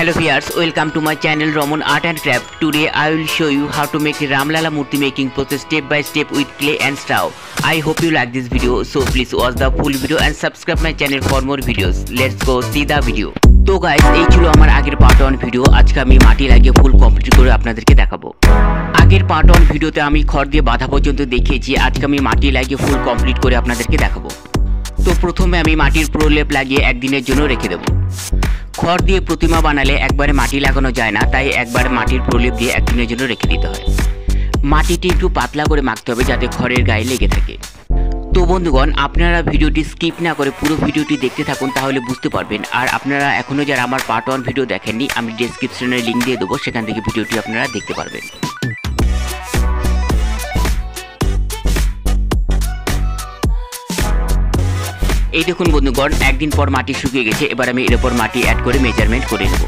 Hello viewers, welcome to my channel Raman Art and Craft. Today I will show you how to make Ramlala Murti making process step by step with clay and straw. I hope you like this video, so please watch the full video and subscribe my channel for more videos. Let's go see the video. তো guys এই ছিল আমার আগের part 1 video. আজকে আমি মাটি লাগিয়ে full complete করে আপনাদেরকে দেখাবো। আগের পার্ট 1 ভিডিওতে আমি খড় দিয়ে বাঁধা পর্যন্ত দেখিয়েছি, আজকে আমি মাটি লাগিয়ে ফুল কমপ্লিট করে আপনাদেরকে দেখাবো। তো প্রথমে আমি মাটির প্রলেপ লাগিয়ে একদিনের জন্য রেখে দেব। খড় দিয়ে প্রতিমা বানালে একবারে মাটি লাগানো যায় না, তাই একবার মাটির প্রলেপ দিয়ে একদিনের জন্য রেখে দিতে হয়। মাটিটি একটু পাতলা করে মাখতে হবে যাতে খড়ের গায়ে লেগে থাকে। তো বন্ধুগণ, আপনারা ভিডিওটি স্কিপ না করে পুরো ভিডিওটি দেখতে থাকুন, তাহলে বুঝতে পারবেন। আর আপনারা এখনও যারা আমার পার্ট 1 ভিডিও দেখেননি, আমি ডেসক্রিপশনে লিঙ্ক দিয়ে দেবো, সেখান থেকে ভিডিওটি আপনারা দেখতে পারবেন। এই দেখুন বন্ধুগণ, একদিন পর মাটি শুকিয়ে গেছে। এবার আমি এর উপর মাটি অ্যাড করে মেজারমেন্ট করে নেব।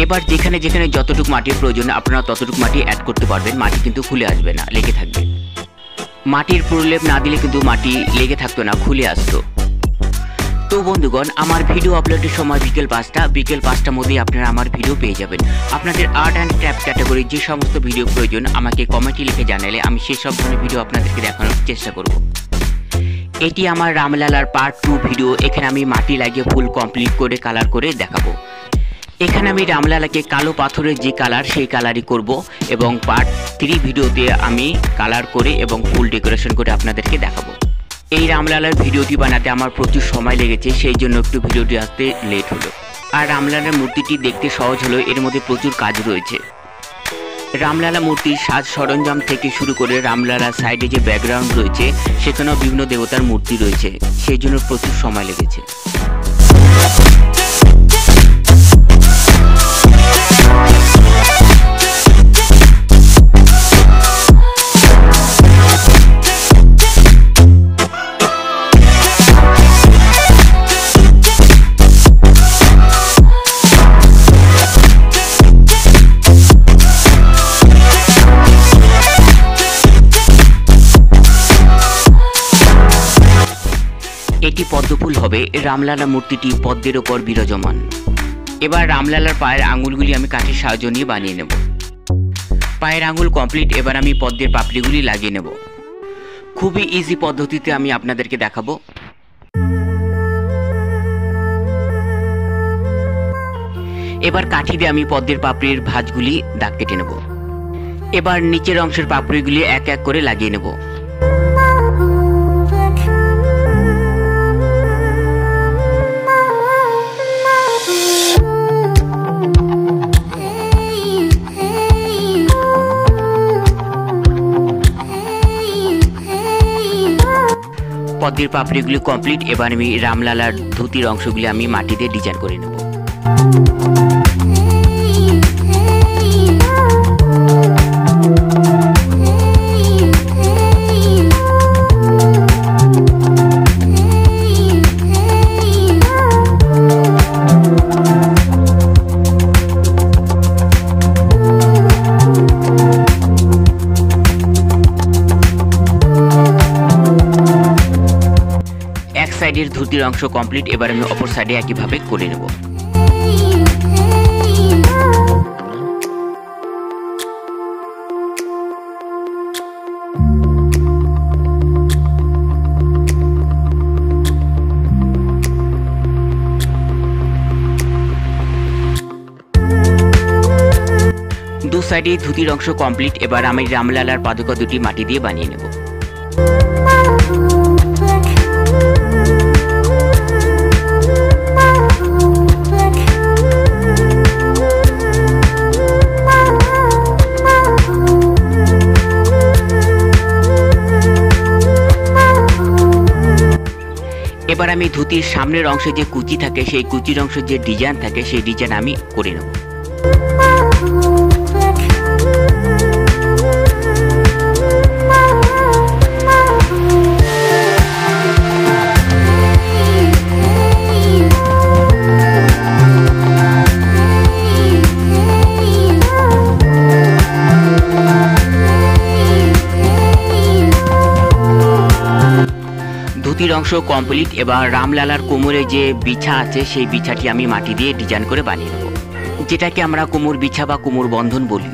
এবার যেখানে যেখানে যতটুকু মাটির প্রয়োজন আপনারা ততটুকু মাটি অ্যাড করতে পারবেন। মাটি কিন্তু খুলে আসবে না, লেগে থাকবে। মাটির প্রলেপ না দিলে কিন্তু মাটি লেগে থাকতো না, খুলে আসতো। তো বন্ধুগণ, আমার ভিডিও আপলোডের সময় বিকেল 5টা। বিকেল 5টার মধ্যেই আপনারা আমার ভিডিও পেয়ে যাবেন। আপনাদের আর্ট অ্যান্ড ক্রাফট ক্যাটাগরির যে সমস্ত ভিডিও প্রয়োজন আমাকে কমেন্টে লিখে জানালে আমি সেই সব ধরনের ভিডিও আপনাদেরকে দেখানোর চেষ্টা করব। এটি আমার রামলালার পার্ট 2 ভিডিও। এখানে আমি মাটি লাগিয়ে ফুল কমপ্লিট করে কালার করে দেখাবো। এখানে আমি রামলালাকে কালো পাথরের যে কালার সেই কালারই করব, এবং পার্ট 3 ভিডিওতে আমি কালার করে এবং ফুল ডেকোরেশন করে আপনাদেরকে দেখাবো। এই রামলালার ভিডিওটি বানাতে আমার প্রচুর সময় লেগেছে, সেই জন্য একটু ভিডিওটি আসতে লেট হলো। আর রামলালার মূর্তিটি দেখতে সহজ হলো, এর মধ্যে প্রচুর কাজ রয়েছে। রামলালা মূর্তির সাজ সরঞ্জাম থেকে শুরু করে রামলালার সাইডে যে ব্যাকগ্রাউন্ড রয়েছে সেখানেও বিভিন্ন দেবতার মূর্তি রয়েছে, সেই জন্য প্রচুর সময় লেগেছে। এটি পদ্মফুল হবে। রামলালা মূর্তিটি পদ্মের ওপর বিরাজমান। এবার রামলালার পায়ের আঙুলগুলি আমি কাঠের সাহায্য নিয়ে বানিয়ে নেব। পায়ের আঙুল কমপ্লিট। এবার আমি পদ্মের পাপড়িগুলি লাগিয়ে নেব। খুবই ইজি পদ্ধতিতে আমি আপনাদেরকে দেখাবো। এবার কাঠি দিয়ে আমি পদ্মের পাপড়ির ভাঁজগুলি দাগ কেটে নেব। এবার নিচের অংশের পাপড়িগুলি এক এক করে লাগিয়ে নেব। পদ্মের পাপড়িগুলি কমপ্লিট। এবার আমি রামলালার ধুতির অংশগুলি আমি মাটি দিয়ে ডিজাইন করে নেব। সাইডের ধুতির অংশ কমপ্লিট। এবার আমি অপর সাইডে একইভাবে করে নেব। দু সাইডে ধুতির অংশ কমপ্লিট। এবার আমি রামলালার পাদুকা দুটি মাটি দিয়ে বানিয়ে নেব। এবার আমি ধুতির সামনের অংশে যে কুচি থাকে সেই কুচির অংশের যে ডিজাইন থাকে সেই ডিজাইন আমি করে নেব। ধুতির অংশ কমপ্লিট। এবার রামলালার কোমরে যে বিছা আছে সেই বিছাটি আমি মাটি দিয়ে ডিজাইন করে বানিয়ে নেব। যেটাকে আমরা কোমর বিছা বা কোমর বন্ধন বলি।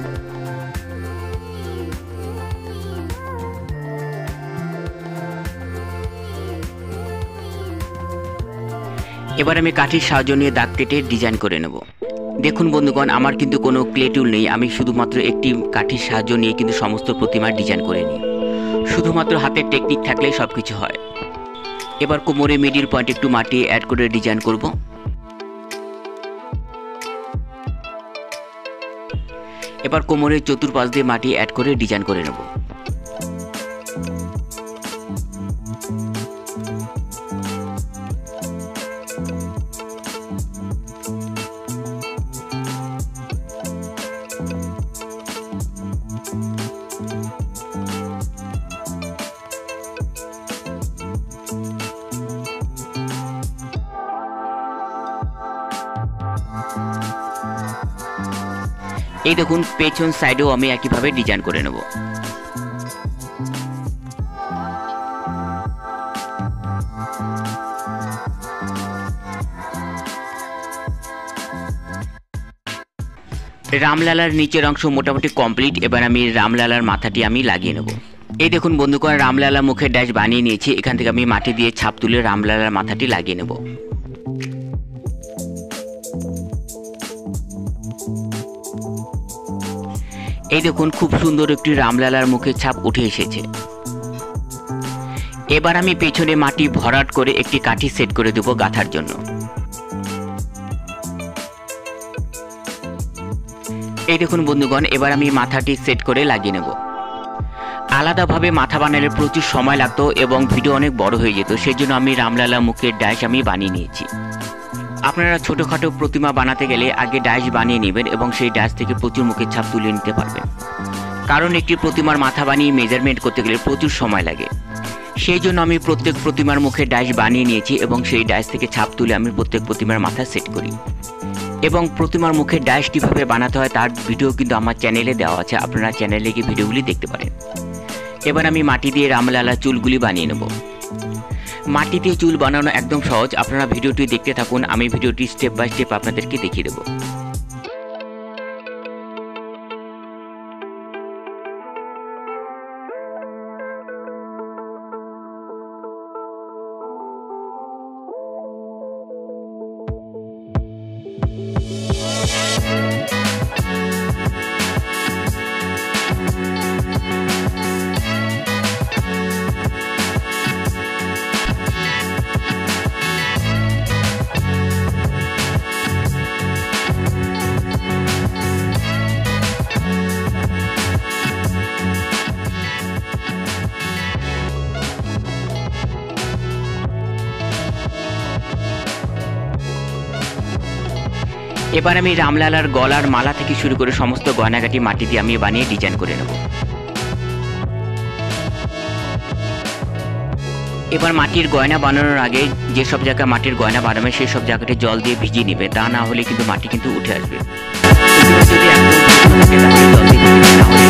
এবার আমি কাঠির সাহায্য নিয়ে দাগ কেটে ডিজাইন করে নেব। দেখুন বন্ধুগণ, আমার কিন্তু কোনো ক্লে টুল নেই, আমি শুধুমাত্র একটি কাঠির সাহায্য নিয়ে কিন্তু সমস্ত প্রতিমার ডিজাইন করে নিই। শুধুমাত্র হাতের টেকনিক থাকলে সব কিছু হয়। এবার কোমরে মিডিল পয়েন্ট একটু মাটি অ্যাড করে ডিজাইন করব। এবার কোমরের চতুর্পাশ দিয়ে মাটি অ্যাড করে ডিজাইন করে নেব। এই দেখুন পেছন সাইডেও আমি একইভাবে ডিজাইন করে নেব। রামলালার নিচের অংশ মোটামুটি কমপ্লিট। এবার আমি রামলালার মাথাটি আমি লাগিয়ে নেব। এই দেখুন বন্ধুগণ, রামলালা মুখের ড্যাশ বানিয়ে নিয়েছি। এখান থেকে আমি মাটি দিয়ে ছাপ তুলে রামলালার মাথাটি লাগিয়ে নেব। এই দেখুন খুব সুন্দর একটি রামলালার মুখের ছাপ উঠে এসেছে। এবার আমি পেছনে মাটি ভরাট করে একটি কাঠি সেট করে দেব গাঁথার জন্য। এই দেখুন বন্ধুগণ, এবার আমি মাথাটি সেট করে লাগিয়ে নেব। আলাদাভাবে মাথা বানালে প্রচুর সময় লাগতো এবং ভিডিও অনেক বড় হয়ে যেত, সেজন্য আমি রামলালা মুখের ডাইস আমি বানিয়ে নিয়েছি। আপনারা ছোটোখাটো প্রতিমা বানাতে গেলে আগে ডাইস বানিয়ে নেবেন এবং সেই ডাইস থেকে প্রচুর মুখের ছাপ তুলে নিতে পারবেন। কারণ একটি প্রতিমার মাথা বানিয়ে মেজারমেন্ট করতে গেলে প্রচুর সময় লাগে। সেই জন্য আমি প্রত্যেক প্রতিমার মুখে ডাইস বানিয়ে নিয়েছি এবং সেই ডাইস থেকে ছাপ তুলে আমি প্রত্যেক প্রতিমার মাথা সেট করি। এবং প্রতিমার মুখে ডাইস কীভাবে বানাতে হয় তার ভিডিও কিন্তু আমার চ্যানেলে দেওয়া আছে, আপনারা চ্যানেলে গিয়ে ভিডিওগুলি দেখতে পারেন। এবার আমি মাটি দিয়ে রামলালা চুলগুলি বানিয়ে নেব। মাটি দিয়ে চুল বানানো একদম সহজ, আপনারা ভিডিওটি দেখতে থাকুন, আমি ভিডিওটি স্টেপ বাই স্টেপ আপনাদেরকে দেখিয়ে দেবো। এবার আমি রামলালার গলার মালা থেকে শুরু করে সমস্ত গয়নাগাটি মাটি দিয়ে আমি বানিয়ে ডিজাইন করে নেব। এবার মাটির গয়না বানানোর আগে যেসব জায়গায় মাটির গয়না বানাবে সেই সব জায়গাটি জল দিয়ে ভিজিয়ে নেবে, তা না হলে কিন্তু মাটি কিন্তু উঠে আসবে। যদি একদম জল দিয়ে ভিজিয়ে না হলে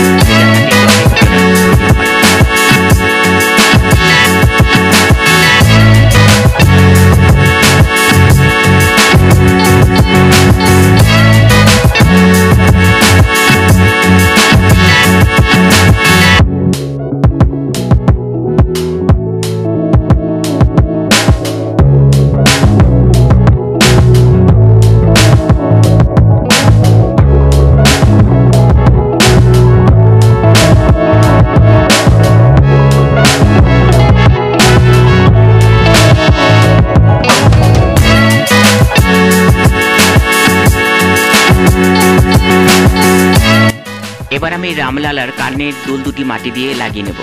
এবার আমি রামলালার কানের দুল দুটি মাটি দিয়ে লাগিয়ে নেব।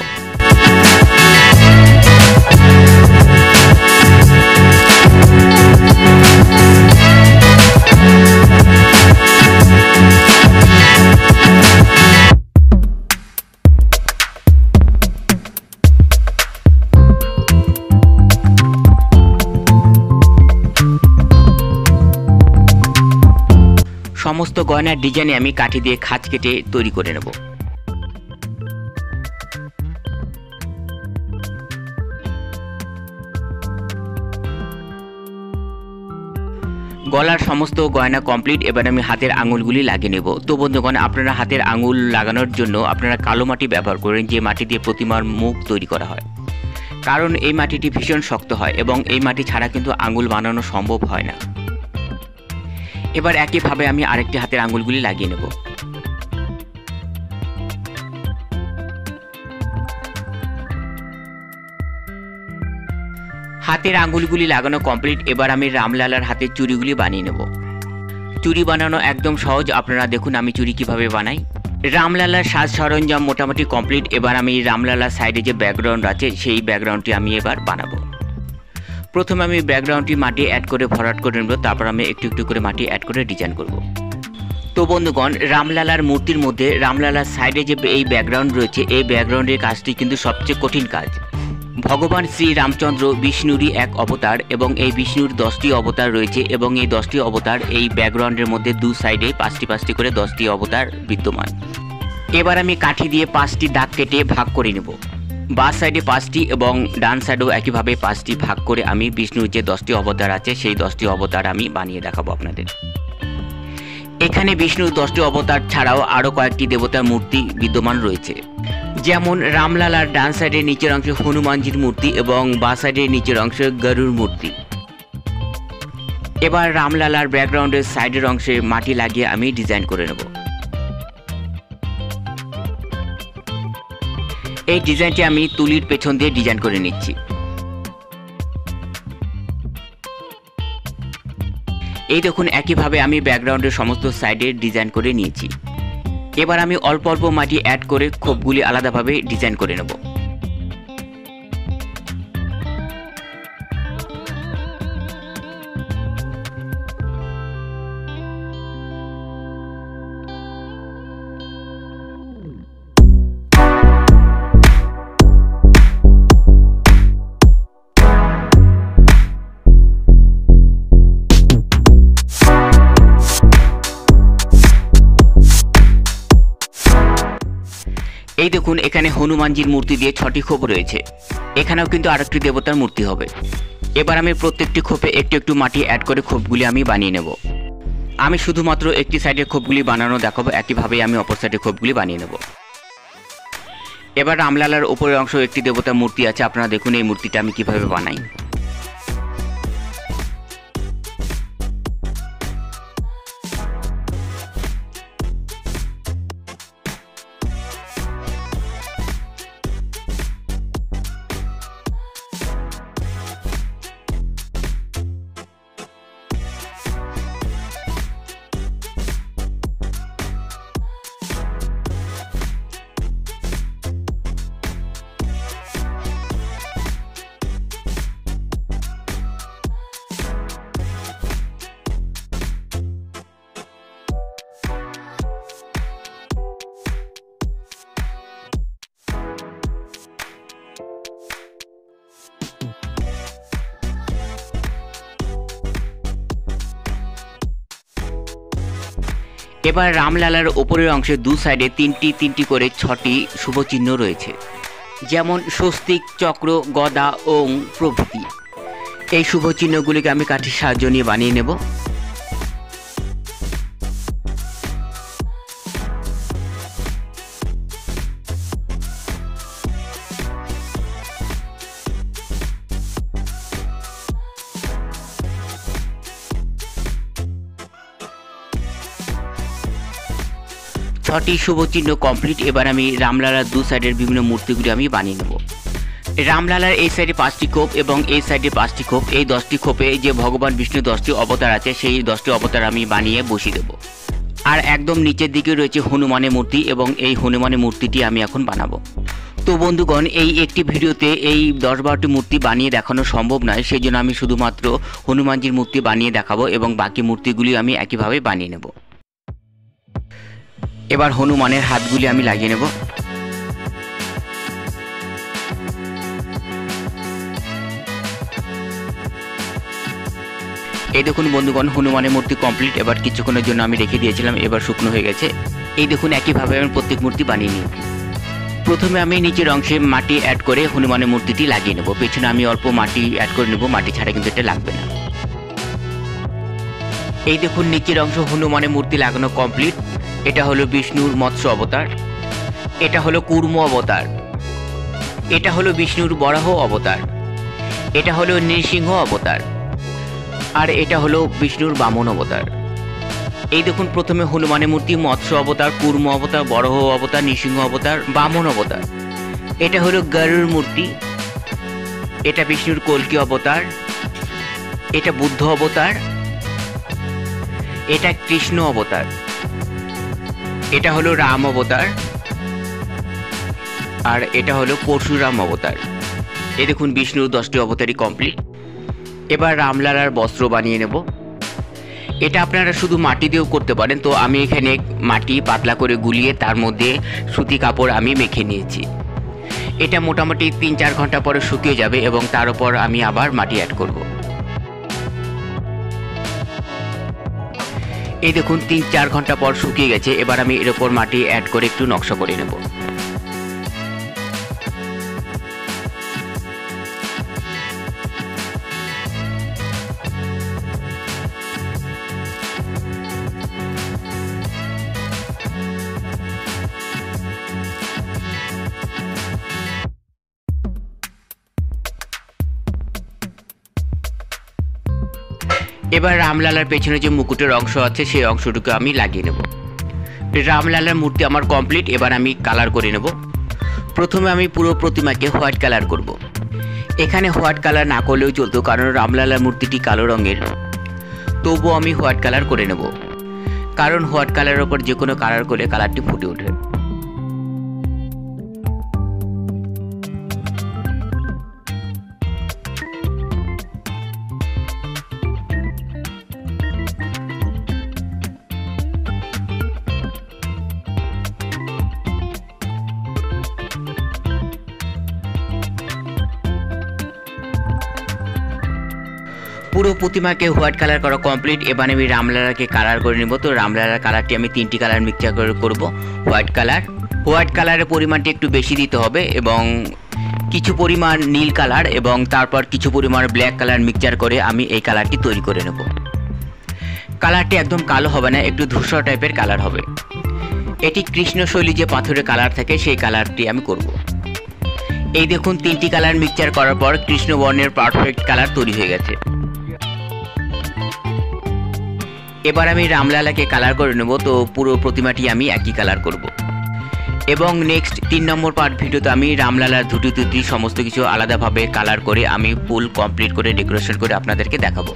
সমস্ত গয়নার ডিজাইনে আমি কাঠি দিয়ে খাঁজ কেটে তৈরি করে নেব। গলার সমস্ত গয়না কমপ্লিট। এবার আমি হাতের আঙুলগুলি লাগিয়ে নেব। তো বন্ধুগণ, আপনারা হাতের আঙুল লাগানোর জন্য আপনারা কালো মাটি ব্যবহার করেন, যে মাটি দিয়ে প্রতিমার মুখ তৈরি করা হয়। কারণ এই মাটিটি ভীষণ শক্ত হয় এবং এই মাটি ছাড়া কিন্তু আঙুল বানানো সম্ভব হয় না। এবার একইভাবে আমি আরেকটি হাতের আঙুলগুলি লাগিয়ে নেব। হাতের আঙুলগুলি লাগানো কমপ্লিট। এবার আমি রামলালার হাতের চুড়িগুলি বানিয়ে নেব। চুড়ি বানানো একদম সহজ, আপনারা দেখুন আমি চুড়ি কিভাবে বানাই। রামলালার সাজ সরঞ্জাম মোটামুটি কমপ্লিট। এবার আমি রামলালার সাইডে যে ব্যাকগ্রাউন্ড আছে সেই ব্যাকগ্রাউন্ডটি আমি এবার বানাবো। প্রথমে আমি ব্যাকগ্রাউন্ডটি মাটি অ্যাড করে ভরাট করে নেব, তারপর আমি একটু একটু করে মাটি অ্যাড করে ডিজাইন করব। তো বন্ধুগণ, রামলালার মূর্তির মধ্যে রামলালার সাইডে যে এই ব্যাকগ্রাউন্ড রয়েছে, এই ব্যাকগ্রাউন্ডের কাজটি কিন্তু সবচেয়ে কঠিন কাজ। ভগবান শ্রী রামচন্দ্র বিষ্ণুরই এক অবতার এবং এই বিষ্ণুর 10টি অবতার রয়েছে এবং এই 10টি অবতার এই ব্যাকগ্রাউন্ডের মধ্যে দু সাইডে 5টি করে 10টি অবতার বিদ্যমান। এবার আমি কাঠি দিয়ে 5টি দাগ কেটে ভাগ করে নেব। বাঁ সাইডে 5টি এবং ডান সাইডেও একইভাবে 5টি ভাগ করে আমি বিষ্ণুর যে 10টি অবতার আছে সেই 10টি অবতার আমি বানিয়ে দেখাবো আপনাদের। এখানে বিষ্ণুর 10টি অবতার ছাড়াও আরও কয়েকটি দেবতার মূর্তি বিদ্যমান রয়েছে, যেমন রামলালার ডান সাইডের নিচের অংশে হনুমানজির মূর্তি এবং বাঁ সাইডের নিচের অংশে গরুর মূর্তি। এবার রামলালার ব্যাকগ্রাউন্ডের সাইডের অংশে মাটি লাগিয়ে আমি ডিজাইন করে নেব। এই ডিজাইনটি আমি তুলির পেছন দিয়ে ডিজাইন করে নিচ্ছি। এই দেখুন একইভাবে আমি ব্যাকগ্রাউন্ডের সমস্ত সাইডে ডিজাইন করে নিয়েছি। এবার আমি অল্প অল্প মাটি অ্যাড করে খোপগুলি আলাদাভাবে ডিজাইন করে নেব। এই দেখুন এখানে হনুমানজির মূর্তি দিয়ে 6টি খোপ রয়েছে। এখানেও কিন্তু আরেকটি দেবতার মূর্তি হবে। এবার আমি প্রত্যেকটি খোপে একটু একটু মাটি অ্যাড করে খোপগুলি আমি বানিয়ে নেব। আমি শুধুমাত্র একটি সাইডের খোপগুলি বানানো দেখাবো, একইভাবে আমি অপর সাইডের খোপগুলি বানিয়ে নেব। এবার রামলালার উপরের অংশ একটি দেবতার মূর্তি আছে, আপনারা দেখুন এই মূর্তিটা আমি কিভাবে বানাই। এবার রামলালার উপরের অংশে দু সাইডে তিনটি করে 6টি শুভ চিহ্ন রয়েছে, যেমন স্বস্তিক, চক্র, গদা, ওং প্রভৃতি। এই শুভ চিহ্নগুলিকে আমি কাঠির সাহায্য নিয়ে বানিয়ে নেব। ছটি শুভ চিহ্ন কমপ্লিট। এবার আমি রামলালার দু সাইডের বিভিন্ন মূর্তিগুলি আমি বানিয়ে নেব। রামলালার এই সাইডে 5টি খোপ এবং এই সাইডে 5টি খোপ, এই 10টি খোপে যে ভগবান বিষ্ণুর 10টি অবতার আছে সেই 10টি অবতার আমি বানিয়ে বসিয়ে দেব। আর একদম নিচের দিকে রয়েছে হনুমানের মূর্তি এবং এই হনুমানের মূর্তিটি আমি এখন বানাবো। তো বন্ধুগণ, এই একটি ভিডিওতে এই 10-12টি মূর্তি বানিয়ে দেখানো সম্ভব নয়, সেই জন্য আমি শুধুমাত্র হনুমানজির মূর্তি বানিয়ে দেখাবো এবং বাকি মূর্তিগুলি আমি একইভাবে বানিয়ে নেব। এবার হনুমানের হাতগুলি আমি লাগিয়ে নেব। এই দেখুন বন্ধুগণ, হনুমানের মূর্তি কমপ্লিট। এবার কিছুক্ষণের জন্য আমি রেখে দিয়েছিলাম, এবার শুকনো হয়ে গেছে। এই দেখুন একইভাবে আমি প্রত্যেক মূর্তি বানিয়ে নিই। প্রথমে আমি নিচের অংশে মাটি অ্যাড করে হনুমানের মূর্তিটি লাগিয়ে নেব। পেছনে আমি অল্প মাটি অ্যাড করে নেব, মাটি ছাড়া কিন্তু এটা লাগবে না। এই দেখুন নিচের অংশ হনুমানের মূর্তি লাগানো কমপ্লিট। এটা হলো বিষ্ণুর মৎস্য অবতার, এটা হলো কুর্ম অবতার, এটা হলো বিষ্ণুর বরাহ অবতার, এটা হলো নৃসিংহ অবতার, আর এটা হলো বিষ্ণুর বামন অবতার। এই দেখুন প্রথমে হনুমানের মূর্তি, মৎস্য অবতার, কুর্ম অবতার, বরাহ অবতার, নৃসিংহ অবতার, বামন অবতার। এটা হলো গরুড় মূর্তি, এটা বিষ্ণুর কল্কি অবতার, এটা বুদ্ধ অবতার, এটা কৃষ্ণ অবতার, এটা হলো রাম অবতার, আর এটা হলো পরশুরাম অবতার। এই দেখুন বিষ্ণুর 10টি অবতারই কমপ্লিট। এবার রামলালার বস্ত্র বানিয়ে নেব। এটা আপনারা শুধু মাটি দিয়েও করতে পারেন, তো আমি এখানে মাটি পাতলা করে গুলিয়ে তার মধ্যে সুতি কাপড় আমি মেখে নিয়েছি। এটা মোটামুটি 3-4 ঘন্টা পরে শুকিয়ে যাবে এবং তার উপর আমি আবার মাটি অ্যাড করব। এই দেখুন 3-4 ঘন্টা পর শুকিয়ে গেছে। এবার আমি এর উপর মাটি অ্যাড করে একটু নকশা করে নেব। এবার রামলালার পেছনে যে মুকুটের অংশ আছে সেই অংশটুকু আমি লাগিয়ে নেব। রামলালার মূর্তি আমার কমপ্লিট। এবার আমি কালার করে নেব। প্রথমে আমি পুরো প্রতিমাকে হোয়াইট কালার করব। এখানে হোয়াইট কালার না করলেও চলতো, কারণ রামলালার মূর্তিটি কালো রঙের, তবুও আমি হোয়াইট কালার করে নেব, কারণ হোয়াইট কালারের ওপর যে কোনো কালার করলে কালারটি ফুটে ওঠে। পুরো প্রতিমাকে হোয়াইট কালার করা কমপ্লিট। এবার আমি রামলালাকে কালার করে নেব। তো রামলালার কালারটি আমি 3টি কালার মিক্সচার করে করব। হোয়াইট কালারের পরিমাণটি একটু বেশি দিতে হবে এবং কিছু পরিমাণ নীল কালার এবং তারপর কিছু পরিমাণ ব্ল্যাক কালার মিক্সচার করে আমি এই কালারটি তৈরি করে নেব। কালারটি একদম কালো হবে না, একটু ধূসর টাইপের কালার হবে। এটি কৃষ্ণশৈলী যে পাথরের কালার থাকে সেই কালারটি আমি করব। এই দেখুন 3টি কালার মিক্সচার করার পর কৃষ্ণবর্ণের পারফেক্ট কালার তৈরি হয়ে গেছে। এবার আমি রামলালাকে কালার করে নেব। তো পুরো প্রতিমাটি আমি একই কালার করব এবং নেক্সট 3 নম্বর পার্ট ভিডিওতে আমি রামলালার ধুতি সমস্ত কিছু আলাদাভাবে কালার করে আমি ফুল কমপ্লিট করে ডেকোরেশন করে আপনাদেরকে দেখাবো।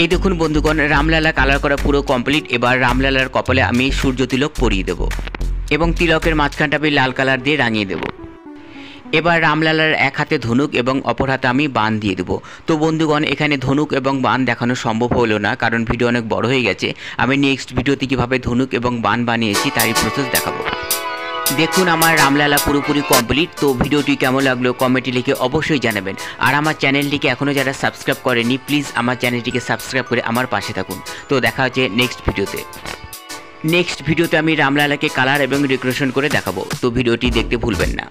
এই দেখুন বন্ধুগণ, রামলালা কালার করা পুরো কমপ্লিট। এবার রামলালার কপালে আমি সূর্য তিলক পরিয়ে দেব এবং তিলকের মাঝখানটা আমি লাল কালার দিয়ে রাঙিয়ে দেব। এবার রামলালার এক হাতে ধনুক এবং অপর হাতে আমি বান দিয়ে দেবো। তো বন্ধুগণ, এখানে ধনুক এবং বান দেখানো সম্ভব হলো না, কারণ ভিডিও অনেক বড় হয়ে গেছে। আমি নেক্সট ভিডিওতে কীভাবে ধনুক এবং বান বানিয়েছি তারই প্রসেস দেখাবো। দেখুন আমার রামলালা পুরোপুরি কমপ্লিট। তো ভিডিওটি কেমন লাগলো কমেন্টে লিখে অবশ্যই জানাবেন। আর আমার চ্যানেলটিকে এখনও যারা সাবস্ক্রাইব করেনি, প্লিজ আমার চ্যানেলটিকে সাবস্ক্রাইব করে আমার পাশে থাকুন। তো দেখা হচ্ছে নেক্সট ভিডিওতে আমি রামলালাকে কালার এবং ডেকোরেশন করে দেখাবো। তো ভিডিওটি দেখতে ভুলবেন না।